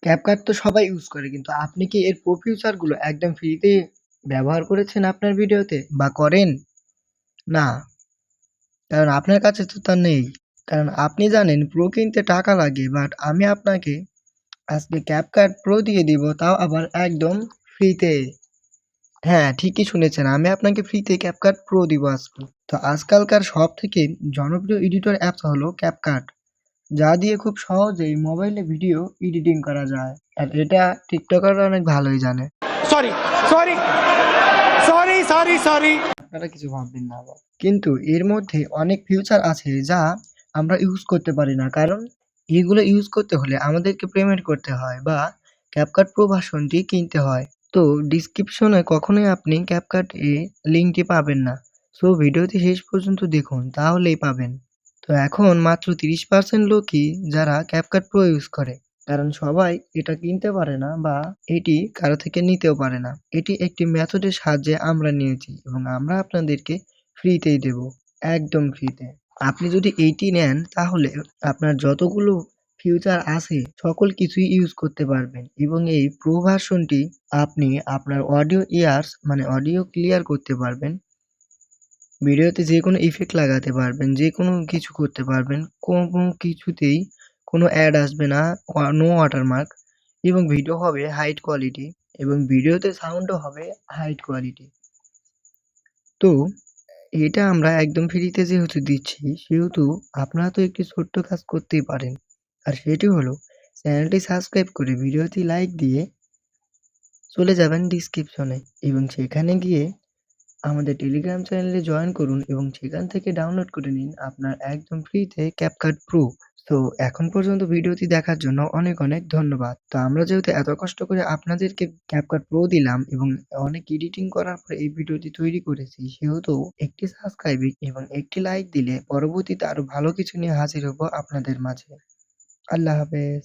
CapCut তো সবাই use করে। কিন্তু আপনি কি এর প্রো ফিচার গুলো একদম ফ্রিতে ব্যবহার করেছেন আপনার ভিডিওতে বা করেন? না। কারণ আপনার কাছে তো তা নেই। কারণ আপনি জানেন প্রো কিনতে টাকা লাগে। বাট আমি আপনাকে আজকে CapCut Pro দিয়ে দিব, তাও আবার একদম ফ্রিতে। হ্যাঁ, ঠিকই শুনেছেন। আমি আপনাকে ফ্রিতে CapCut Pro দিব আজকে। তো আজকালকার সবথেকে জনপ্রিয় এডিটর অ্যাপস হলো CapCut, যা দিয়ে খুব সহজেই মোবাইলে ভিডিও এডিটিং করা যায়। আর এটা টিকটকাররা অনেক ভালোই জানে। Sorry sorry sorry sorry sorry আপনারা কিছু ভাববেন না আবার। কিন্তু এর মধ্যে অনেক ফিউচার আছে যা আমরা ইউজ করতে পারি না। কারণ এগুলো ইউজ করতে হলে আমাদেরকে পেমেন্ট করতে হয় বা CapCut Pro ভার্সনটি কিনতে হয়। তো ডেসক্রিপশনে কখনোই আপনি CapCut লিঙ্কটি পাবেন না। সো ভিডিওটি শেষ পর্যন্ত দেখুন, তাহলেই পাবেন। তো এখন মাত্র 30% লোকই যারা CapCut Pro ইউজ করে। কারণ সবাই এটা কিনতে পারে না বা এটি কারো থেকে নিতেও পারে না। এটি একটি মেথডের সাহায্যে আমরা নিয়েছি এবং আমরা আপনাদেরকে ফ্রিতেই দেব। একদম ফ্রিতে। আপনি যদি এইটি নেন তাহলে আপনার যতগুলো ফিউচার আছে সকল কিছুই ইউজ করতে পারবেন এবং এই প্রো ভার্সনটি আপনি আপনার অডিও ইয়ার্স মানে অডিও ক্লিয়ার করতে পারবেন। ভিডিওতে যেকোনো ইফেক্ট লাগাতে পারবেন, যেকোনো কিছু করতে পারবেন। কোনো কিছুতেই কোনো অ্যাড আসবে না, নো ওয়াটারমার্ক এবং ভিডিও হবে হাই কোয়ালিটি এবং ভিডিওতে সাউন্ডও হবে হাই কোয়ালিটি। তো এটা আমরা একদম ফ্রিতে যেহেতু দিচ্ছি, সেহেতু আপনারা তো একটি ছোট্ট কাজ করতেই পারেন। আর সেটি হলো চ্যানেলটি সাবস্ক্রাইব করে ভিডিওটি লাইক দিয়ে চলে যাবেন ডেসক্রিপশনে এবং সেখানে গিয়ে আমাদের টেলিগ্রাম চ্যানেলে জয়েন করুন এবং সেখান থেকে ডাউনলোড করে নিন আপনার একদম ফ্রিতে CapCut Pro। তো এখন পর্যন্ত ভিডিওটি দেখার জন্য অনেক অনেক ধন্যবাদ। তো আমরা যেহেতু এত কষ্ট করে আপনাদেরকে CapCut Pro দিলাম এবং অনেক এডিটিং করার পর এই ভিডিওটি তৈরি করেছি, সেহেতু একটি সাবস্ক্রাইব এবং একটি লাইক দিলে পরবর্তীতে আরো ভালো কিছু নিয়ে হাজির হব আপনাদের মাঝে। আল্লাহ হাফেজ।